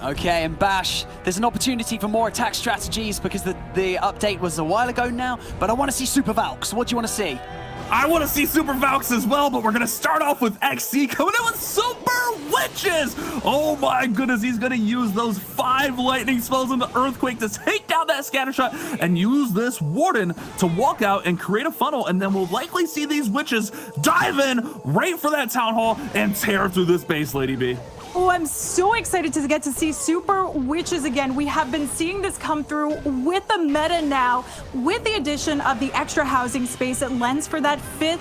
Okay, and Bash, there's an opportunity for more attack strategies because the update was a while ago now, but I want to see Super Valks. What do you want to see? I want to see Super Valks as well, but we're going to start off with XC coming in with Super Witches. Oh my goodness, he's going to use those 5 lightning spells in the Earthquake to take down that scatter shot and use this Warden to walk out and create a funnel, and then we'll likely see these Witches dive in right for that Town Hall and tear through this base, Lady B. Oh, I'm so excited to get to see Super Witches again. We have been seeing this come through with the meta now. With the addition of the extra housing space, it lends for that 5th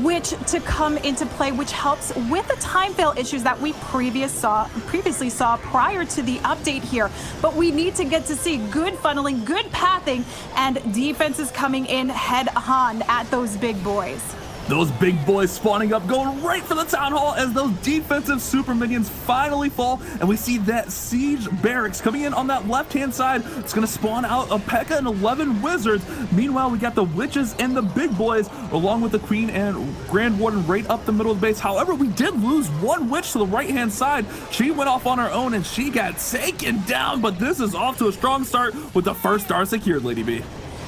Witch to come into play, which helps with the time fail issues that we previously saw prior to the update here. But we need to get to see good funneling, good pathing, and defenses coming in head on at those big boys. Those big boys spawning up, going right for the Town Hall as those defensive super minions finally fall, and we see that siege barracks coming in on that left-hand side. It's going to spawn out a P.E.K.K.A. and 11 wizards. Meanwhile, we got the witches and the big boys, along with the queen and Grand Warden right up the middle of the base. However, we did lose one witch to the right-hand side. She went off on her own, and she got taken down, but this is off to a strong start with the first star secured, Lady B.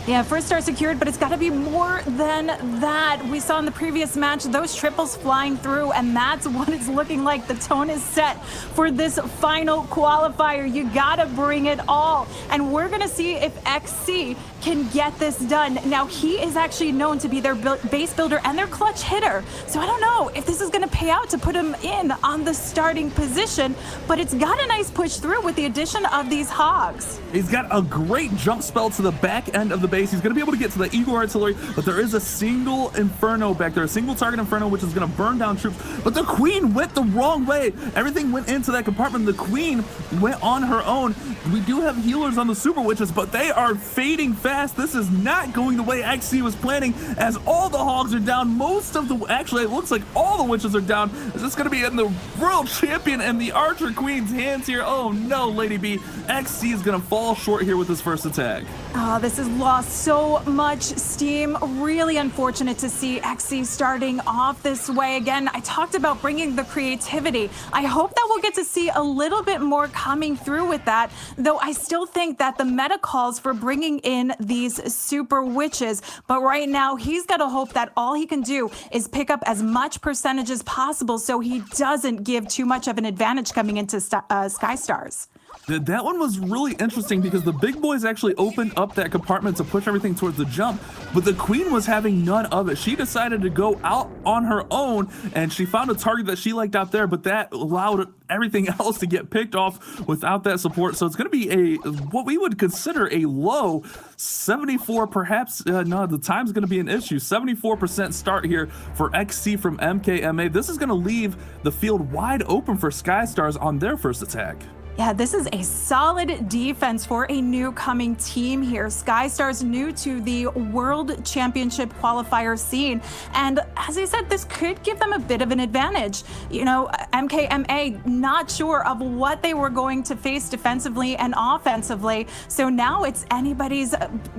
Yeah, first star secured, but it's got to be more than that. We saw in the previous match those triples flying through, and that's what it's looking like. The tone is set for this final qualifier. You got to bring it all. And we're going to see if XC can get this done. Now, he is actually known to be their base builder and their clutch hitter. So I don't know if this is going to pay out to put him in on the starting position, but it's got a nice push through with the addition of these hogs. He's got a great jump spell to the back end of the base. He's going to be able to get to the Eagle Artillery, but there is a single Inferno back there, a single target Inferno, which is going to burn down troops. But the Queen went the wrong way. Everything went into that compartment. The Queen went on her own. We do have healers on the Super Witches, but they are fading fast. This is not going the way XC was planning, as all the hogs are down. Most of the, actually, it looks like all the witches are down. Is this going to be in the World Champion and the Archer Queen's hands here? Oh no, Lady B. XC is going to fall short here with his first attack. Oh, this has lost so much steam. Really unfortunate to see XC starting off this way. Again, I talked about bringing the creativity. I hope that we'll get to see a little bit more coming through with that, though I still think that the meta calls for bringing in these Super Witches. But right now, he's got to hope that all he can do is pick up as much percentage as possible so he doesn't give too much of an advantage coming into Sky Stars. That one was really interesting because the big boys actually opened up that compartment to push everything towards the jump, but the Queen was having none of it. She decided to go out on her own, and she found a target that she liked out there, but that allowed everything else to get picked off without that support. So it's going to be what we would consider a low 74, perhaps. No, the time's going to be an issue. 74% start here for XC from MKMA. This is going to leave the field wide open for Sky Stars on their first attack. Yeah, this is a solid defense for a new coming team here. Sky Stars new to the World Championship qualifier scene. And as I said, this could give them a bit of an advantage. You know, MKMA not sure of what they were going to face defensively and offensively. So now it's anybody's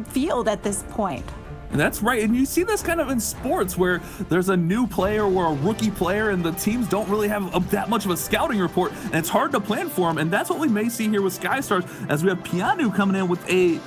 field at this point. That's right, and you see this kind of in sports where there's a new player or a rookie player and the teams don't really have that much of a scouting report, and it's hard to plan for them, and that's what we may see here with Sky Stars, as we have Pianu coming in with a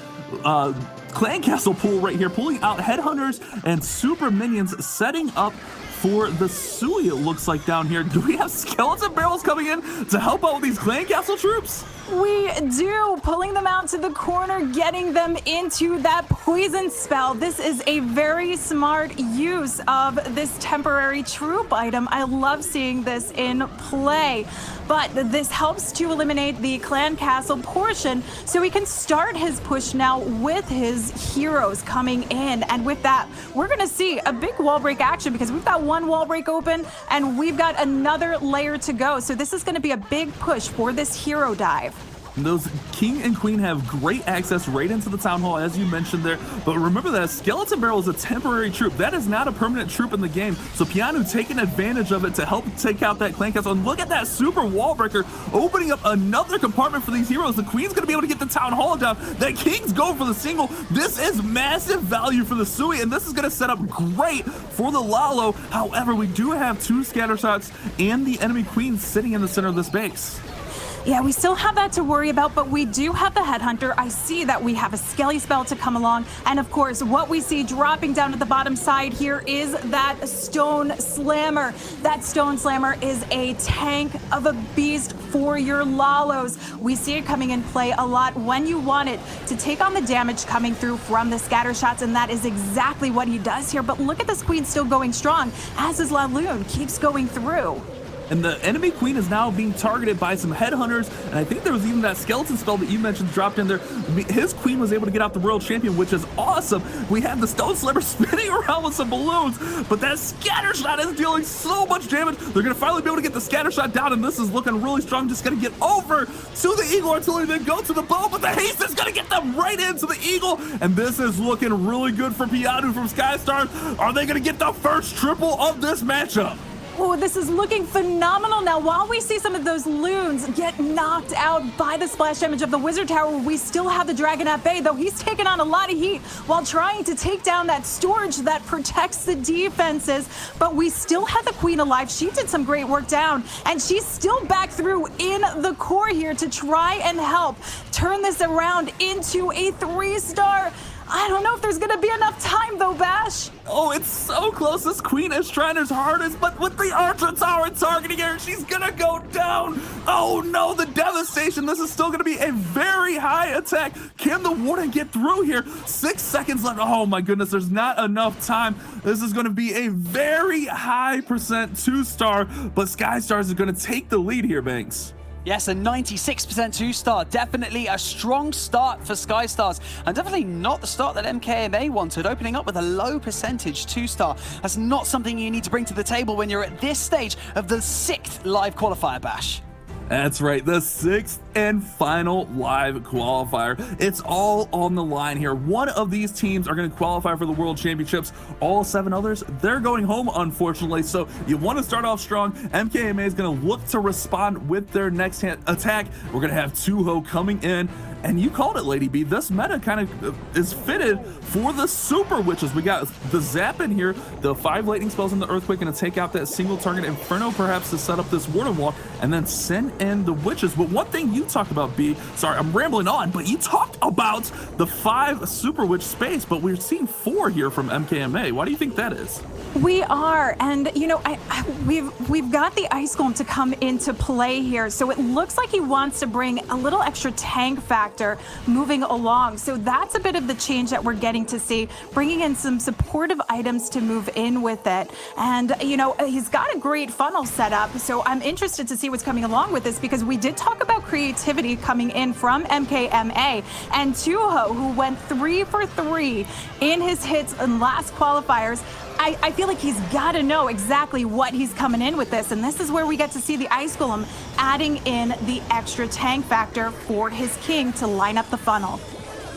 clan castle pool right here, pulling out headhunters and super minions, setting up for the Sui, it looks like down here. Do we have skeleton barrels coming in to help out with these clan castle troops? We do, pulling them out to the corner, getting them into that poison spell. This is a very smart use of this temporary troop item. I love seeing this in play. But this helps to eliminate the clan castle portion, so he can start his push now with his heroes coming in. And with that, we're going to see a big wall break action, because we've got one wall break open and we've got another layer to go. So this is going to be a big push for this hero dive. Those king and queen have great access right into the town hall, as you mentioned there. But remember that a skeleton barrel is a temporary troop. That is not a permanent troop in the game. So Pianu taking advantage of it to help take out that clan castle. And look at that super wall breaker opening up another compartment for these heroes. The queen's going to be able to get the town hall down. That king's going for the single. This is massive value for the Sui, and this is going to set up great for the Lalo. However, we do have two scatter shots and the enemy queen sitting in the center of this base. Yeah, we still have that to worry about, but we do have the Headhunter. I see that we have a Skelly spell to come along. And of course, what we see dropping down at the bottom side here is that Stone Slammer. That Stone Slammer is a tank of a beast for your Lalos. We see it coming in play a lot when you want it to take on the damage coming through from the scatter shots, and that is exactly what he does here. But look at this Queen still going strong, as his Laloon keeps going through. And the enemy Queen is now being targeted by some Headhunters, and I think there was even that Skeleton spell that you mentioned dropped in there. His Queen was able to get out the World Champion, which is awesome. We have the Stone Slammer spinning around with some balloons, but that Scatter Shot is dealing so much damage. They're going to finally be able to get the Scatter Shot down, and this is looking really strong. Just going to get over to the Eagle Artillery, then go to the bow, but the haste is going to get them right into the Eagle, and this is looking really good for Piatu from Skystars. Are they going to get the first triple of this matchup? Oh, this is looking phenomenal. Now, while we see some of those loons get knocked out by the splash damage of the Wizard Tower, we still have the Dragon at bay, though he's taken on a lot of heat while trying to take down that storage that protects the defenses. But we still have the Queen alive. She did some great work down, and she's still back through in the core here to try and help turn this around into a 3-star. I don't know if there's gonna be enough time though, Bash. Oh, it's so close. This Queen is trying his hardest, but with the Archer Tower targeting her, she's gonna go down. Oh no, the devastation. This is still gonna be a very high attack. Can the Warden get through here? 6 seconds left. Oh my goodness, there's not enough time. This is gonna be a very high percent 2-star, but Skystars is gonna take the lead here, Banks. Yes, a 96% 2-star. Definitely a strong start for Skystars, and definitely not the start that MKMA wanted, opening up with a low percentage 2-star. That's not something you need to bring to the table when you're at this stage of the 6th live qualifier, Bash. That's right, the 6th and final live qualifier. It's all on the line here. One of these teams are going to qualify for the World Championships. All 7 others, they're going home, unfortunately. So you want to start off strong. MKMA is going to look to respond with their next attack. We're going to have Tuho coming in. And you called it, Lady B. This meta kind of is fitted for the Super Witches. We got the Zap in here, the 5 lightning spells and the Earthquake, going to take out that single target Inferno, perhaps to set up this Warden Wall, and then send in the Witches. But one thing you talked about, B, sorry, I'm rambling on, but you talked about the 5 Super Witch space, but we're seeing 4 here from MKMA. Why do you think that is? We are, and you know, we've got the Ice Golem to come into play here, so it looks like he wants to bring a little extra tank factor moving along. So that's a bit of the change that we're getting to see, bringing in some supportive items to move in with it. And you know, he's got a great funnel set up, so I'm interested to see what's coming along with this, because we did talk about creativity coming in from MKMA, and Tuho, who went 3 for 3 in his hits in last qualifiers. I feel like he's got to know exactly what he's coming in with this, and this is where we get to see the Ice Golem adding in the extra tank factor for his king to line up the funnel.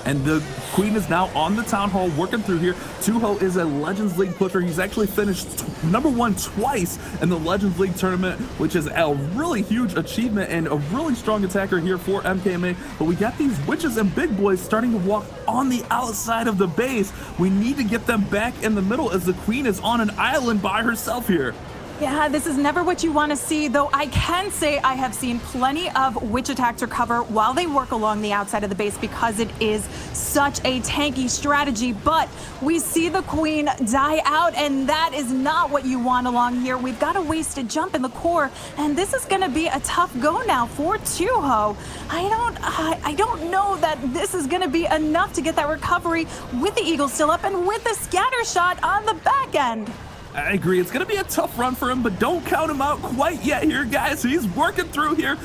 And the Queen is now on the Town Hall working through here. Tuho is a Legends League pusher. He's actually finished #1 twice in the Legends League tournament, which is a really huge achievement and a really strong attacker here for MKMA. But we got these Witches and Big Boys starting to walk on the outside of the base. We need to get them back in the middle as the Queen is on an island by herself here. Yeah, this is never what you want to see, though I can say I have seen plenty of witch attacks recover while they work along the outside of the base, because it is such a tanky strategy. But we see the Queen die out, and that is not what you want along here. We've got a wasted jump in the core, and this is going to be a tough go now for Tuho. I don't know that this is going to be enough to get that recovery with the Eagle still up and with the scatter shot on the back end. I agree. It's going to be a tough run for him, but don't count him out quite yet here, guys. He's working through here.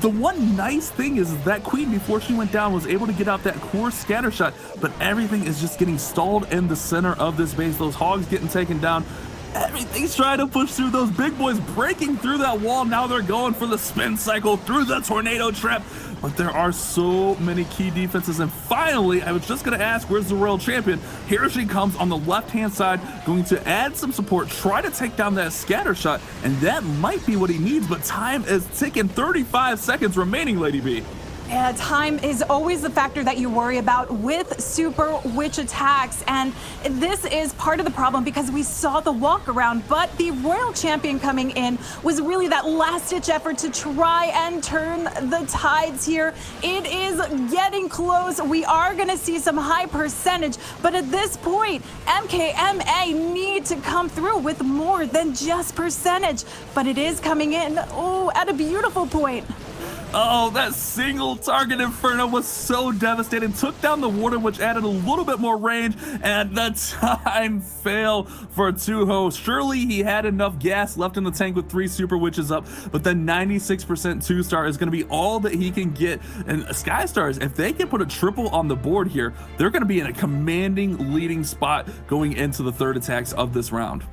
The one nice thing is that Queen, before she went down, was able to get out that core scatter shot, but everything is just getting stalled in the center of this base. Those hogs getting taken down. Everything's trying to push through. Those Big Boys breaking through that wall. Now they're going for the spin cycle through the tornado trap. But there are so many key defenses. And finally, I was just going to ask, where's the World Champion? Here she comes on the left-hand side, going to add some support, try to take down that scatter shot. And that might be what he needs, but time is ticking. 35 seconds remaining, Lady B. Yeah, time is always the factor that you worry about with super witch attacks, and this is part of the problem because we saw the walk around, but the royal champion coming in was really that last-ditch effort to try and turn the tides here. It is getting close. We are going to see some high percentage, but at this point, MKMA need to come through with more than just percentage, but it is coming in, at a beautiful point. Oh, that single target Inferno was so devastating. Took down the Warden, which added a little bit more range, and the time fail for Tuho. Surely he had enough gas left in the tank with 3 Super Witches up, but the 96% 2-star is going to be all that he can get. And Skystars, if they can put a triple on the board here, they're going to be in a commanding leading spot going into the third attacks of this round.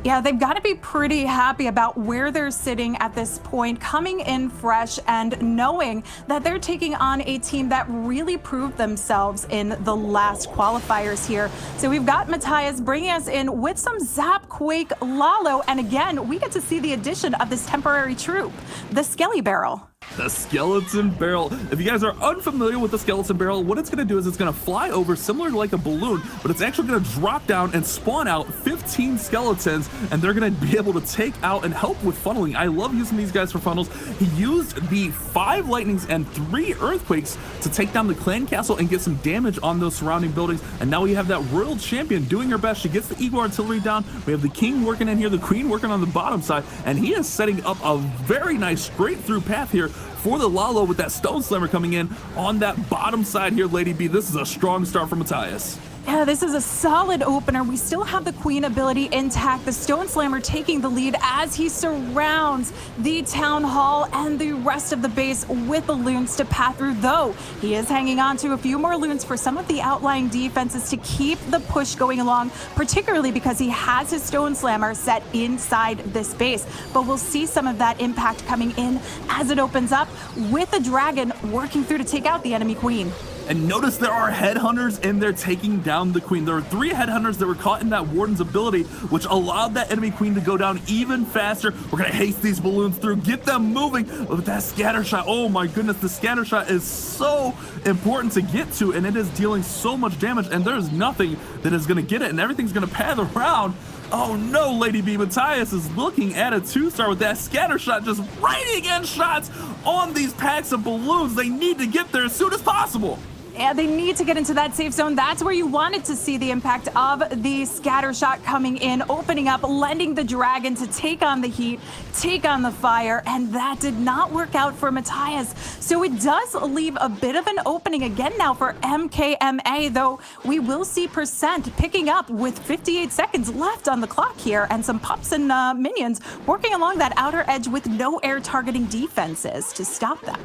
Yeah, they've got to be pretty happy about where they're sitting at this point, coming in fresh and knowing that they're taking on a team that really proved themselves in the last qualifiers here. So we've got Matthias bringing us in with some Zap, Quake, Lalo, and again, we get to see the addition of this temporary troop, the Skelly Barrel. The Skeleton Barrel. If you guys are unfamiliar with the Skeleton Barrel, what it's going to do is it's going to fly over similar to like a balloon, but it's actually going to drop down and spawn out 15 skeletons, and they're going to be able to take out and help with funneling. I love using these guys for funnels. He used the 5 lightnings and 3 earthquakes to take down the clan castle and get some damage on those surrounding buildings, and now we have that royal champion doing her best. She gets the Eagle artillery down. We have the king working in here, the queen working on the bottom side, and he is setting up a very nice straight through path here for the Lalo with that Stone Slammer coming in on that bottom side here, Lady B. This is a strong start for Matthias. Yeah, this is a solid opener. We still have the Queen ability intact. The Stone Slammer taking the lead as he surrounds the Town Hall and the rest of the base with the loons to path through, though he is hanging on to a few more loons for some of the outlying defenses to keep the push going along, particularly because he has his Stone Slammer set inside this base. But we'll see some of that impact coming in as it opens up with the Dragon working through to take out the enemy Queen. And notice there are headhunters in there taking down the queen. There are 3 headhunters that were caught in that Warden's ability, which allowed that enemy queen to go down even faster. We're going to haste these balloons through, get them moving. But with that scatter shot, oh my goodness, the scatter shot is so important to get to, and it is dealing so much damage, and there's nothing that is going to get it, and everything's going to pad around. Oh no, Lady B. Matthias is looking at a 2-star with that scatter shot, just raining in shots on these packs of balloons. They need to get there as soon as possible. And they need to get into that safe zone. That's where you wanted to see the impact of the scatter shot coming in, opening up, lending the Dragon to take on the heat, take on the fire, and that did not work out for Matthias. So it does leave a bit of an opening again now for MKMA, though we will see percent picking up with 58 seconds left on the clock here, and some pups and minions working along that outer edge with no air targeting defenses to stop them.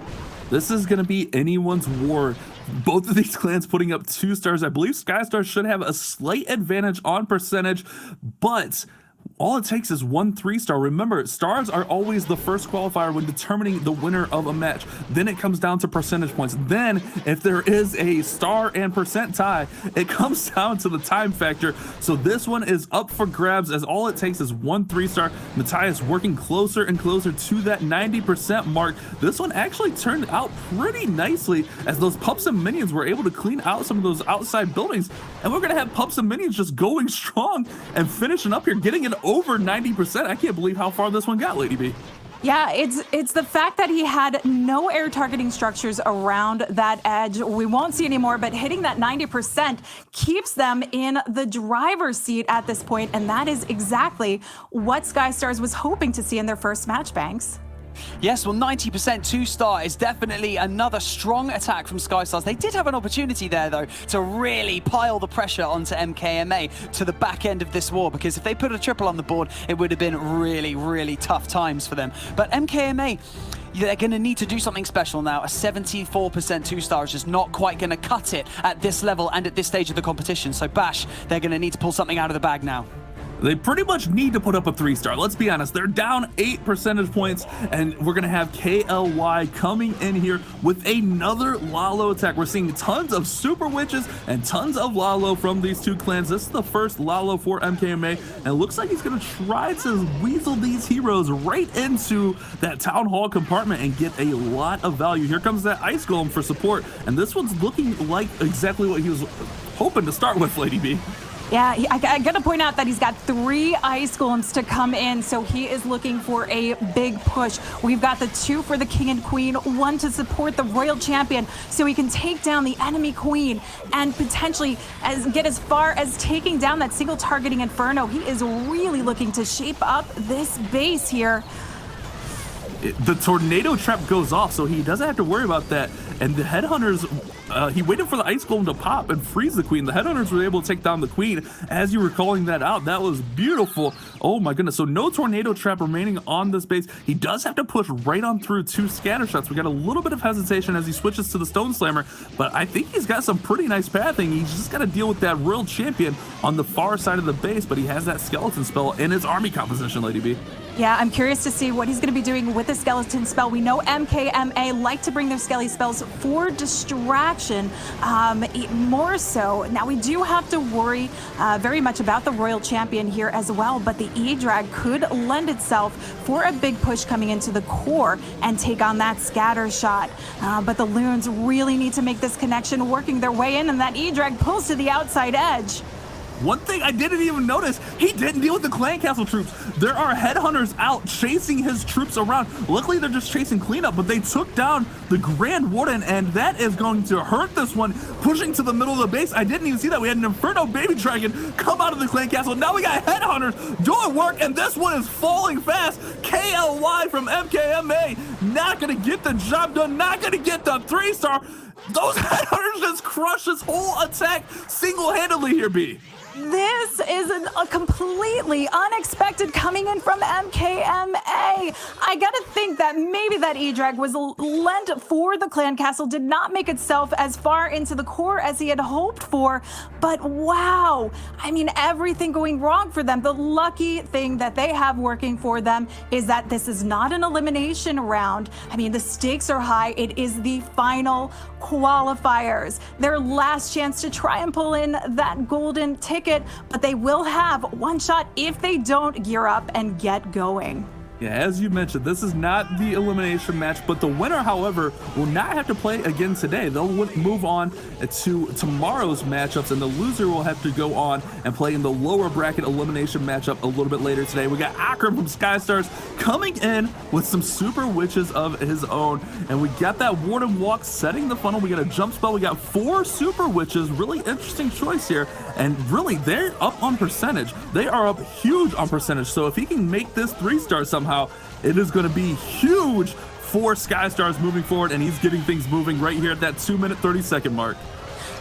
This is going to be anyone's war. Both of these clans putting up 2 stars. I believe Skystars should have a slight advantage on percentage, but all it takes is 1 3-star. Remember, stars are always the first qualifier when determining the winner of a match. Then it comes down to percentage points. Then, if there is a star and percent tie, it comes down to the time factor. So this one is up for grabs, as all it takes is 1 3-star. Matthias working closer and closer to that 90% mark. This one actually turned out pretty nicely, as those pups and minions were able to clean out some of those outside buildings. And we're going to have pups and minions just going strong and finishing up here, getting it over 90%. I can't believe how far this one got, Lady B. Yeah, it's the fact that he had no air targeting structures around that edge. We won't see anymore, but hitting that 90% keeps them in the driver's seat at this point, and that is exactly what Skystars was hoping to see in their first match, Banks. Yes, well, 90% 2-star is definitely another strong attack from Skystars. They did have an opportunity there, though, to really pile the pressure onto MKMA to the back end of this war, because if they put a triple on the board, it would have been really, really tough times for them. But MKMA, they're going to need to do something special now. A 74% 2-star is just not quite going to cut it at this level and at this stage of the competition. So Bash, they're going to need to pull something out of the bag now. They pretty much need to put up a 3-star. Let's be honest. They're down 8 percentage points, and we're going to have KLY coming in here with another Lalo attack. We're seeing tons of Super Witches and tons of Lalo from these two clans. This is the first Lalo for MKMA, and it looks like he's going to try to weasel these heroes right into that Town Hall compartment and get a lot of value. Here comes that Ice Golem for support, and this one's looking like exactly what he was hoping to start with, Lady B. Yeah, I gotta point out that he's got 3 Ice Golems to come in, so he is looking for a big push. We've got the 2 for the King and Queen, 1 to support the Royal Champion, so he can take down the enemy Queen and potentially get as far as taking down that single targeting Inferno. He is really looking to shape up this base here. The tornado trap goes off, so he doesn't have to worry about that. And the Headhunters, he waited for the Ice Golem to pop and freeze the Queen. The Headhunters were able to take down the Queen. As you were calling that out, that was beautiful. Oh my goodness. So no tornado trap remaining on this base. He does have to push right on through 2 scatter shots. We got a little bit of hesitation as he switches to the Stone Slammer, but I think he's got some pretty nice pathing. He's just got to deal with that Royal Champion on the far side of the base, but he has that skeleton spell in his army composition, Lady B. Yeah, I'm curious to see what he's going to be doing with the skeleton spell. We know MKMA like to bring their skelly spells for distraction, more so. Now, we do have to worry very much about the Royal Champion here as well, but the E-Drag could lend itself for a big push coming into the core and take on that scatter shot. But the Loons really need to make this connection, working their way in, and that E-Drag pulls to the outside edge. One thing I didn't even notice, he didn't deal with the Clan Castle troops. There are Headhunters out chasing his troops around. Luckily, they're just chasing cleanup, but they took down the Grand Warden, and that is going to hurt this one, pushing to the middle of the base. I didn't even see that. We had an Inferno Baby Dragon come out of the Clan Castle. Now we got Headhunters doing work, and this one is falling fast. KLY from MKMA, not going to get the job done, not going to get the 3-star. Those Headhunters just crush this whole attack single-handedly here, B. This is a completely unexpected coming in from MKMA. I gotta think that maybe that E-Drag was lent for the Clan Castle, did not make itself as far into the core as he had hoped for, but wow, I mean, everything going wrong for them. The lucky thing that they have working for them is that this is not an elimination round. I mean, the stakes are high. It is the final qualifiers, their last chance to try and pull in that golden ticket, but they will have one shot if they don't gear up and get going. Yeah, as you mentioned, this is not the elimination match, but the winner, however, will not have to play again today. They'll move on to tomorrow's matchups, and the loser will have to go on and play in the lower bracket elimination matchup a little bit later today. We got Akram from Skystars coming in with some Super Witches of his own, and we got that Warden Walk setting the funnel. We got a jump spell. We got 4 Super Witches. Really interesting choice here, and really, they're up on percentage. They are up huge on percentage, so if he can make this 3-star somehow, it is going to be huge for Skystars moving forward, and he's getting things moving right here at that 2-minute 30-second mark.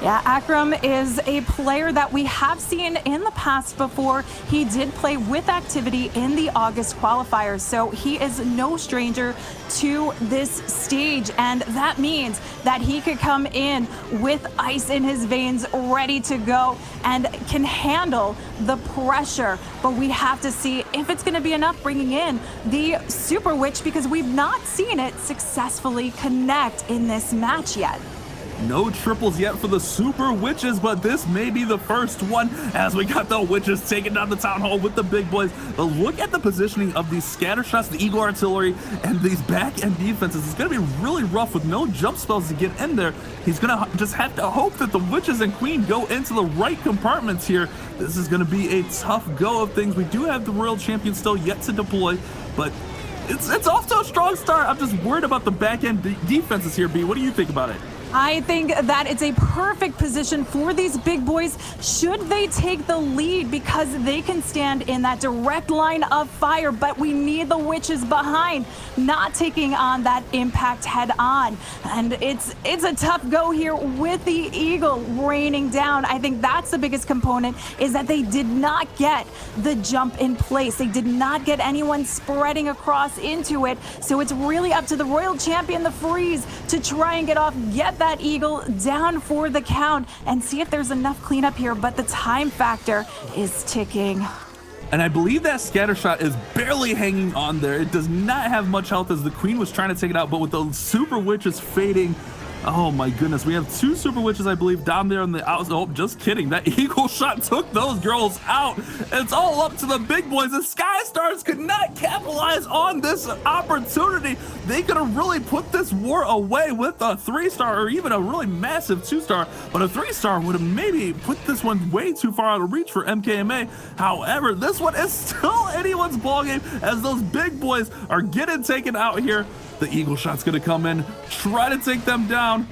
Yeah, Akram is a player that we have seen in the past before. He did play with activity in the August qualifiers, so he is no stranger to this stage, and that means that he could come in with ice in his veins, ready to go, and can handle the pressure. But we have to see if it's going to be enough bringing in the Super Witch, because we've not seen it successfully connect in this match yet. No triples yet for the Super Witches, but this may be the first one as we got the Witches taking down the Town Hall with the big boys. But look at the positioning of these scatter shots, the Eagle Artillery, and these back-end defenses. It's going to be really rough with no jump spells to get in there. He's going to just have to hope that the Witches and Queen go into the right compartments here. This is going to be a tough go of things. We do have the Royal Champion still yet to deploy, but it's off to a strong start. I'm just worried about the back-end defenses here, B. What do you think about it? I think that it's a perfect position for these big boys should they take the lead, because they can stand in that direct line of fire, but we need the Witches behind, not taking on that impact head on. And it's a tough go here with the Eagle raining down. I think that's the biggest component, is that they did not get the jump in place. They did not get anyone spreading across into it. So it's really up to the Royal Champion, the Freeze, to try and get that Eagle down for the count and see if there's enough cleanup here, but the time factor is ticking. And I believe that scatter shot is barely hanging on there. It does not have much health as the queen was trying to take it out, but with the super witches fading, oh my goodness, we have 2 super witches, I believe, down there on the outside. Oh, just kidding. That eagle shot took those girls out. It's all up to the big boys. The Sky Stars could not capitalize on this opportunity. They could have really put this war away with a 3-star or even a really massive 2-star, but a 3-star would have maybe put this one way too far out of reach for MKMA. However, this one is still anyone's ballgame as those big boys are getting taken out here. The eagle shot's gonna come in, try to take them down.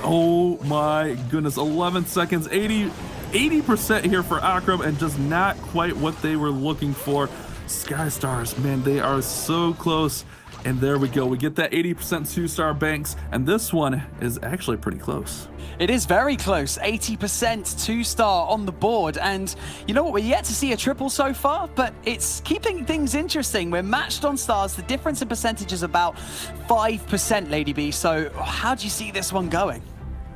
Oh my goodness, 11 seconds, 80% here for Akram, and just not quite what they were looking for. Sky Stars, man, they are so close. And there we go, we get that 80% 2-star banks, and this one is actually pretty close. It is very close, 80% 2-star on the board, and you know what, we're yet to see a triple so far, but it's keeping things interesting. We're matched on stars, the difference in percentage is about 5%, Lady B, so how do you see this one going?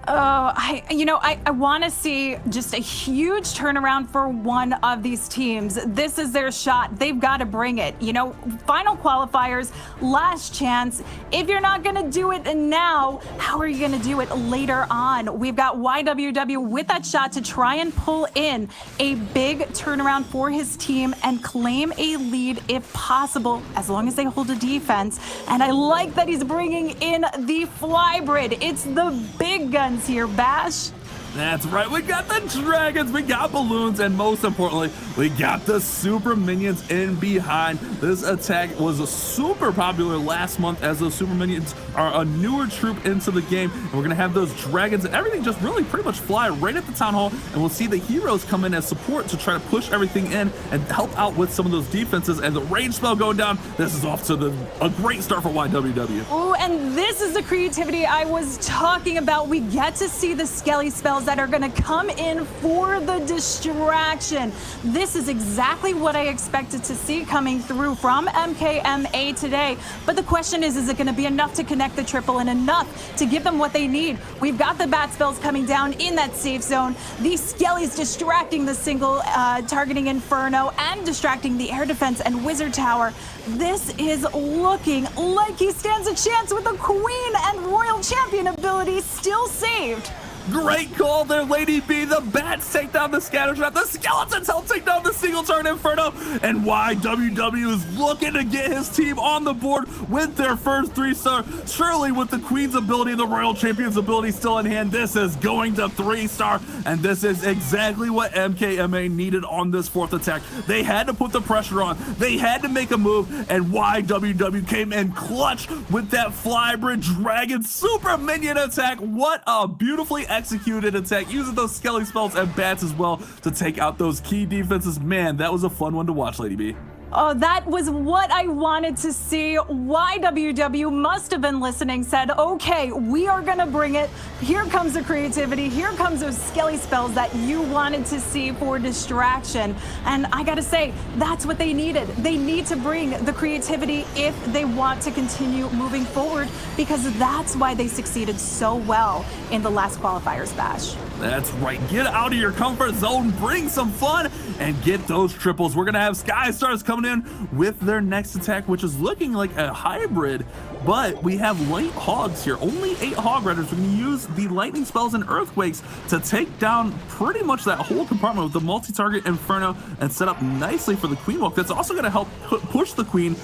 I want to see just a huge turnaround for one of these teams. This is their shot. They've got to bring it. You know, final qualifiers, last chance. If you're not going to do it now, how are you going to do it later on? We've got YWW with that shot to try and pull in a big turnaround for his team and claim a lead if possible, as long as they hold a defense. And I like that he's bringing in the Flybrid. It's the big guns here, Bash. That's right, we got the dragons, we got balloons, and most importantly, we got the super minions in behind. This attack was super popular last month as those super minions are a newer troop into the game, and we're gonna have those dragons and everything just really pretty much fly right at the town hall, and we'll see the heroes come in as support to try to push everything in and help out with some of those defenses, and the range spell going down. This is off to a great start for YWW. Oh, and this is the creativity I was talking about. We get to see the Skelly spells that are going to come in for the distraction. This is exactly what I expected to see coming through from MKMA today. But the question is it going to be enough to connect the triple and enough to give them what they need? We've got the bat spells coming down in that safe zone. These Skellies distracting the single targeting Inferno and distracting the air defense and wizard tower. This is looking like he stands a chance with the Queen and Royal Champion ability still saved. Great call there, Lady B. The bats take down the scatter shot. The skeletons help take down the single target Inferno. And YWW is looking to get his team on the board with their first 3-star. Surely with the Queen's ability and the Royal Champion's ability still in hand, this is going to 3-star. And this is exactly what MKMA needed on this 4th attack. They had to put the pressure on. They had to make a move. And YWW came in clutch with that Flybrid Dragon Super Minion attack. What a beautifully executed attack using those Skelly spells and bats as well to take out those key defenses. Man, that was a fun one to watch, Lady B. Oh, that was what I wanted to see. YWW must have been listening, said, okay, we are going to bring it. Here comes the creativity. Here comes those Skelly spells that you wanted to see for distraction. And I got to say, that's what they needed. They need to bring the creativity if they want to continue moving forward, because that's why they succeeded so well in the last qualifiers bash. That's right. Get out of your comfort zone, bring some fun, and get those triples. We're going to have Sky Stars coming in with their next attack, which is looking like a hybrid, but we have light hogs here. Only 8 hog riders. We're going to use the lightning spells and earthquakes to take down pretty much that whole compartment with the multi-target Inferno and set up nicely for the Queen Walk. That's also going to help push the Queen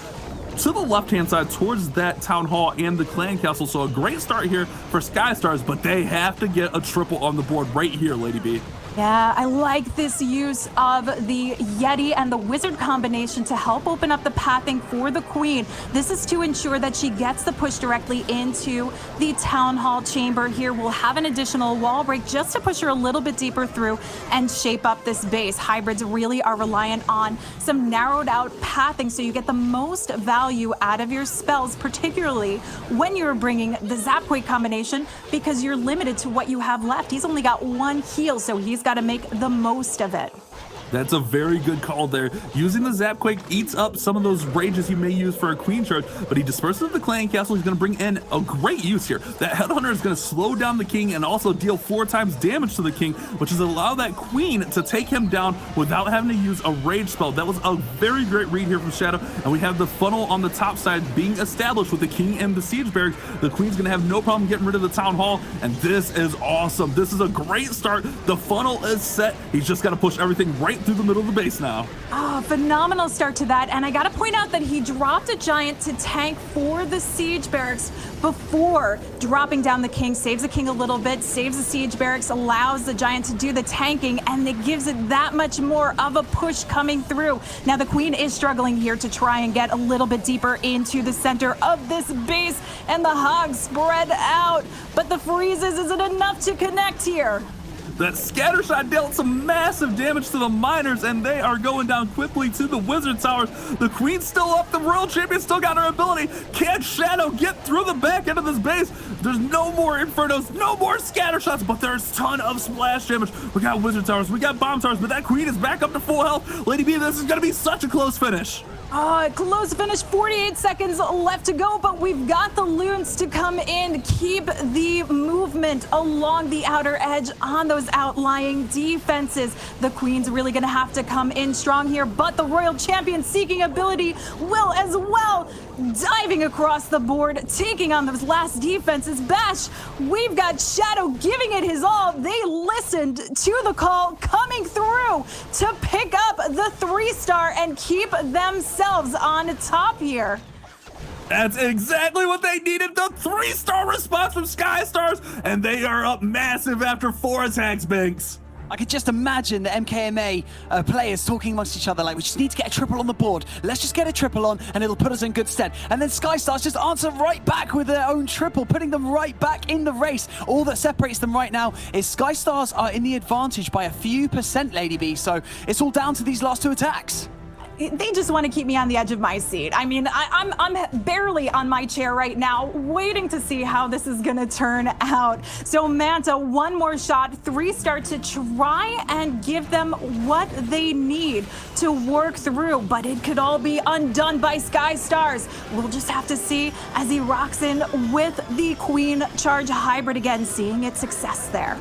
to the left-hand side towards that town hall and the clan castle. So a great start here for Sky Stars, but they have to get a triple on the board right here, Lady B. Yeah, I like this use of the Yeti and the Wizard combination to help open up the pathing for the Queen. This is to ensure that she gets the push directly into the Town Hall chamber here. We'll have an additional wall break just to push her a little bit deeper through and shape up this base. Hybrids really are reliant on some narrowed out pathing so you get the most value out of your spells, particularly when you're bringing the Zapquake combination, because you're limited to what you have left. He's only got 1 heal, so he's got to make the most of it. That's a very good call there. Using the Zapquake eats up some of those rages you may use for a queen charge, but he disperses the clan castle. He's going to bring in a great use here. That headhunter is going to slow down the king and also deal 4 times damage to the king, which is allow that queen to take him down without having to use a rage spell. That was a very great read here from Shadow, and we have the funnel on the top side being established with the king and the siege barracks. The queen's going to have no problem getting rid of the town hall, and this is awesome. This is a great start. The funnel is set. He's just got to push everything right through the middle of the base now. Oh, phenomenal start to that. And I got to point out that he dropped a giant to tank for the siege barracks before dropping down the king. Saves the king a little bit, saves the siege barracks, allows the giant to do the tanking, and it gives it that much more of a push coming through. Now the queen is struggling here to try and get a little bit deeper into the center of this base, and the hogs spread out, but the freezes isn't enough to connect here. That scatter shot dealt some massive damage to the miners, and they are going down quickly to the wizard towers. The queen's still up. The royal champion still got her ability. Can Shadow get through the back end of this base? There's no more infernos, no more scatter shots, but there's a ton of splash damage. We got wizard towers, we got bomb towers, but that queen is back up to full health. Lady B, this is going to be such a close finish. Close finish, 48 seconds left to go, but we've got the loons to come in, keep the movement along the outer edge on those outlying defenses. The queen's really going to have to come in strong here, but the royal champion seeking ability will as well, diving across the board, taking on those last defenses. Bash, we've got Shadow giving it his all. They listened to the call, coming through to pick up the 3-star and keep themselves on top here. That's exactly what they needed. The 3-star response from Sky Stars, and they are up massive after 4 attacks, Banks. I could just imagine the MKMA players talking amongst each other like, we just need to get a triple on the board. Let's just get a triple on and it'll put us in good stead. And then Sky Stars just answer right back with their own triple, putting them right back in the race. All that separates them right now is Sky Stars are in the advantage by a few percent, Lady B. So it's all down to these last 2 attacks. They just want to keep me on the edge of my seat. I mean, I'm barely on my chair right now, waiting to see how this is going to turn out. So Manta, one more shot, 3-star to try and give them what they need to work through, but it could all be undone by Sky Stars. We'll just have to see as he rocks in with the Queen Charge Hybrid again, seeing its success there.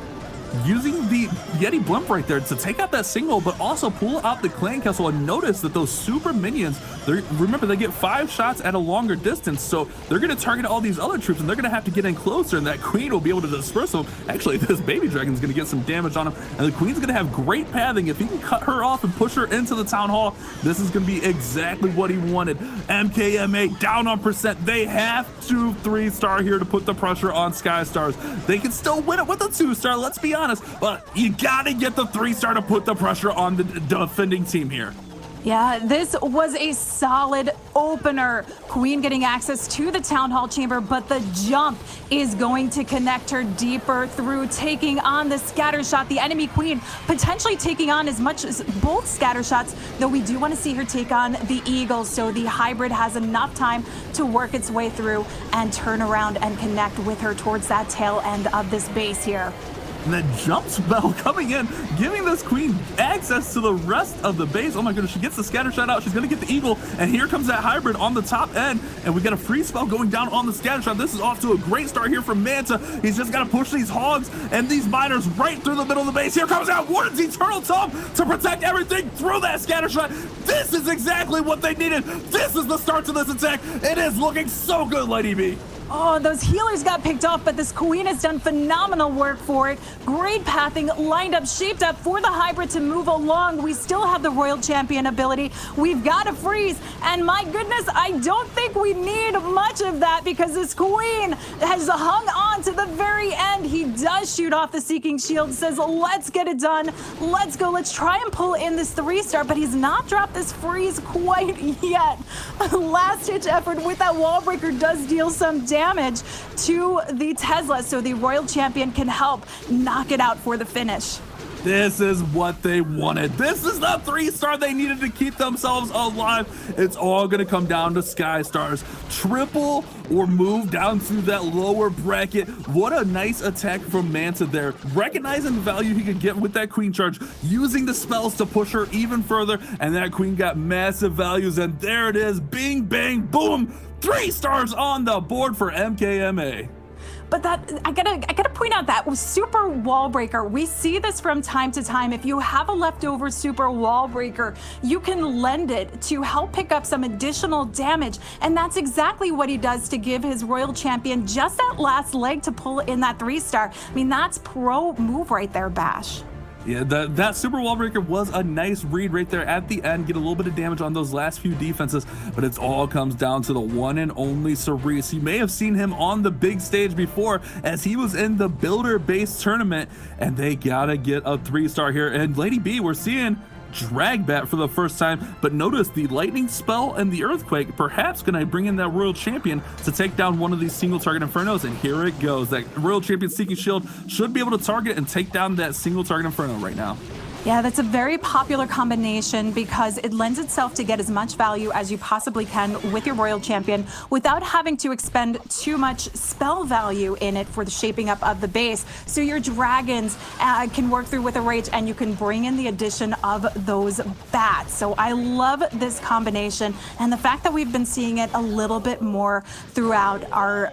Using the Yeti Blimp right there to take out that single, but also pull out the clan castle, and notice that those super minions, remember, they get 5 shots at a longer distance, so they're going to target all these other troops, and they're going to have to get in closer, and that queen will be able to disperse them. Actually, this baby dragon's going to get some damage on him, and the queen's going to have great pathing. If he can cut her off and push her into the town hall, this is going to be exactly what he wanted. MKMA down on percent. They have to 3-star here to put the pressure on Sky Stars. They can still win it with a 2-star, let's be honest, but you gotta get the 3-star to put the pressure on the defending team here. Yeah, this was a solid opener. Queen getting access to the town hall chamber, but the jump is going to connect her deeper through taking on the scatter shot. The enemy queen potentially taking on as much as both scatter shots, though we do want to see her take on the eagles. So the hybrid has enough time to work its way through and turn around and connect with her towards that tail end of this base here. And that jump spell coming in, giving this queen access to the rest of the base. Oh my goodness, she gets the scatter shot out. She's going to get the eagle, and here comes that hybrid on the top end, and we got a free spell going down on the scatter shot. This is off to a great start here from Manta. He's just got to push these hogs and these miners right through the middle of the base. Here comes out Warden's Eternal Tome to protect everything through that scatter shot. This is exactly what they needed. This is the start to this attack. It is looking so good, Lady B. Oh, those healers got picked off, but this queen has done phenomenal work for it. Great pathing, lined up, shaped up for the hybrid to move along. We still have the royal champion ability. We've got a freeze, and my goodness, I don't think we need much of that because this queen has hung on to the very end. He does shoot off the Seeking Shield, says, let's get it done. Let's go. Let's try and pull in this 3-star, but he's not dropped this freeze quite yet. Last-ditch effort with that wall breaker does deal some damage to the Tesla, so the royal champion can help knock it out for the finish. This is what they wanted. This is the 3-star they needed to keep themselves alive. It's all going to come down to Sky Stars. Triple or move down through that lower bracket. What a nice attack from Manta there. Recognizing the value he could get with that Queen charge, using the spells to push her even further, and that Queen got massive values, and there it is. Bing, bang, boom. 3 stars on the board for MKMA. But that I gotta point out that super wall breaker. We see this from time to time. If you have a leftover super wall breaker, you can lend it to help pick up some additional damage. And that's exactly what he does to give his Royal Champion just that last leg to pull in that 3-star. I mean, that's pro move right there, Bash. Yeah, that super wall breaker was a nice read right there at the end. Get a little bit of damage on those last few defenses, but it all comes down to the one and only Cerise. You may have seen him on the big stage before as he was in the builder base tournament, and they gotta get a 3-star here. And Lady B, we're seeing drag bat for the first time, but notice the lightning spell and the earthquake perhaps gonna bring in that Royal Champion to take down one of these single target infernos, and here it goes. That Royal Champion Seeking Shield should be able to target and take down that single target inferno right now. Yeah, that's a very popular combination because it lends itself to get as much value as you possibly can with your Royal Champion without having to expend too much spell value in it for the shaping up of the base. So your dragons can work through with a rage, and you can bring in the addition of those bats. So I love this combination, and the fact that we've been seeing it a little bit more throughout our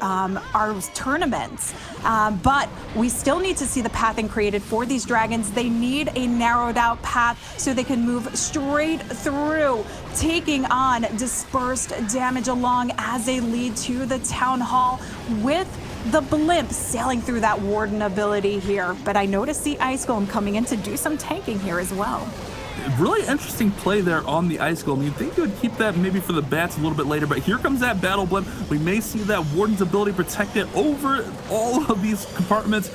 tournaments. But we still need to see the pathing created for these dragons. They need a narrowed out path so they can move straight through, taking on dispersed damage along as they lead to the town hall with the blimp sailing through that warden ability here. But I noticed the ice golem coming in to do some tanking here as well. Really interesting play there on the ice golem. You'd think you would keep that maybe for the bats a little bit later, but here comes that battle blimp. We may see that warden's ability protected over all of these compartments.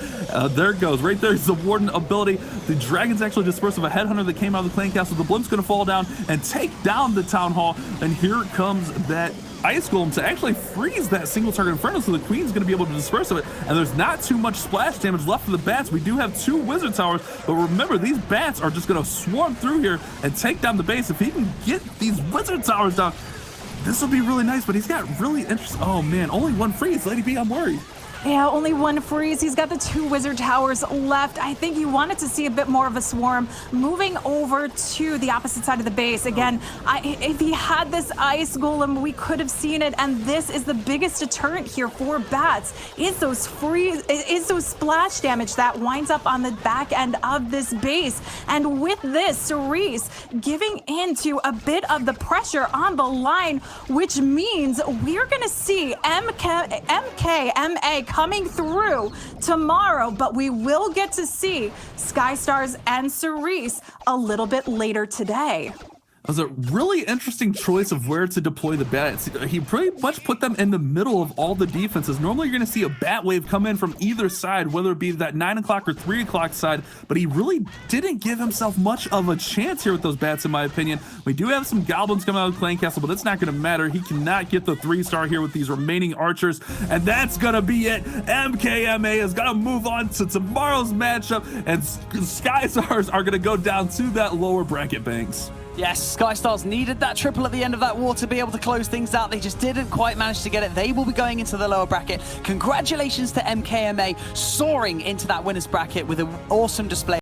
There it goes. Right there's the warden ability. The dragons actually dispersed of a headhunter that came out of the clan castle. The blimp's going to fall down and take down the town hall, and here comes that ice golem to actually freeze that single target inferno, so the Queen's going to be able to disperse of it, and there's not too much splash damage left for the bats. We do have 2 wizard towers, but remember, these bats are just going to swarm through here and take down the base. If he can get these wizard towers down, this will be really nice, but he's got really interesting. Oh man, only 1 freeze. Lady B, I'm worried. Yeah, only 1 freeze. He's got the 2 wizard towers left. I think he wanted to see a bit more of a swarm moving over to the opposite side of the base. Again, if he had this ice golem, we could have seen it, and this is the biggest deterrent here for bats. Is those splash damage that winds up on the back end of this base. And with this, Cerise giving into a bit of the pressure on the line, which means we're going to see MKMA coming through tomorrow, but we will get to see Sky Stars and Cerise a little bit later today. That was a really interesting choice of where to deploy the bats. He pretty much put them in the middle of all the defenses. Normally you're going to see a bat wave come in from either side, whether it be that 9 o'clock or 3 o'clock side, but he really didn't give himself much of a chance here with those bats, in my opinion. We do have some goblins coming out of the clan castle, but it's not going to matter. He cannot get the 3-star here with these remaining archers, and that's going to be it. MKMA is going to move on to tomorrow's matchup, and Sky Stars are going to go down to that lower bracket banks. Yes, Sky Stars needed that triple at the end of that war to be able to close things out. They just didn't quite manage to get it. They will be going into the lower bracket. Congratulations to MKMA soaring into that winner's bracket with an awesome display.